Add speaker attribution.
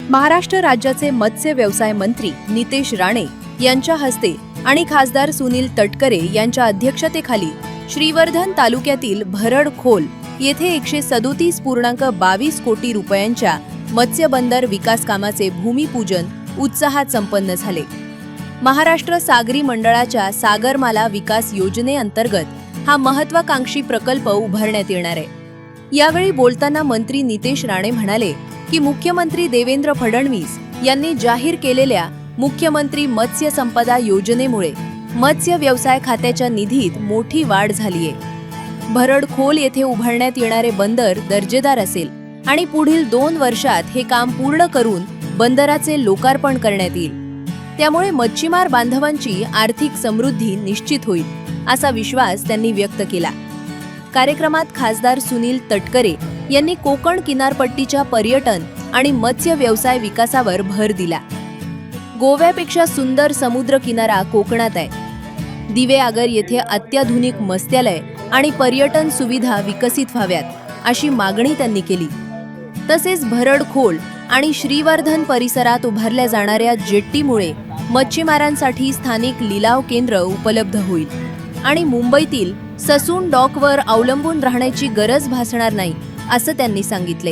Speaker 1: महाराष्ट्र राज्याचे मत्स्य व्यवसाय मंत्री नितेश राणे यांच्या हस्ते आणि खासदार सुनील तटकरे यांच्या अध्यक्षतेखाली श्रीवर्धन तालुक्यातील भरडखोल येथे 137.22 कोटी रुपयांच्या मत्स्य बंदर विकास कामाचे भूमिपूजन उत्साहात संपन्न झाले। महाराष्ट्र सागरी मंडळाच्या सागरमाला विकास योजनेअंतर्गत हा महत्त्वाकांक्षी प्रकल्प उभारण्यात येणार आहे। यावेळी बोलताना मंत्री नितेश राणे म्हणाले की मुख्यमंत्री देवेंद्र फडणवीस यांनी जाहीर केलेल्या मुख्यमंत्री मत्स्य संपदा योजनेमुळे मत्स्य व्यवसाय खात्याच्या निधीत मोठी वाढ झाली आहे। भरडखोल येथे उभारण्यात येणारे बंदर दर्जेदार असेल आणि पुढील 2 वर्षात हे काम पूर्ण करून बंदराचे लोकार्पण करण्यात येईल। त्यामुळे मच्छीमार बांधवांची आर्थिक समृद्धी निश्चित होईल असा विश्वास त्यांनी व्यक्त केला। कार्यक्रमात खासदार सुनील तटकरे यांनी कोकण किनारपट्टीच्या पर्यटन आणि मत्स्य व्यवसाय विकासावर भर दिला। गोव्यापेक्षा सुंदर समुद्र किनारा कोकणात आहे। दिवेआगर येथे अत्याधुनिक मत्स्यालय आणि पर्यटन सुविधा विकसित व्हाव्यात अशी मागणी त्यांनी केली। तसेच भरडखोल आणि श्रीवर्धन परिसरात उभारल्या जाणाऱ्या जेट्टीमुळे मच्छीमारांसाठी स्थानिक लिलाव केंद्र उपलब्ध होईल आणि मुंबईतील ससून डॉकवर अवलंबून राहण्याची गरज भासणार नाही असं त्यांनी सांगितले।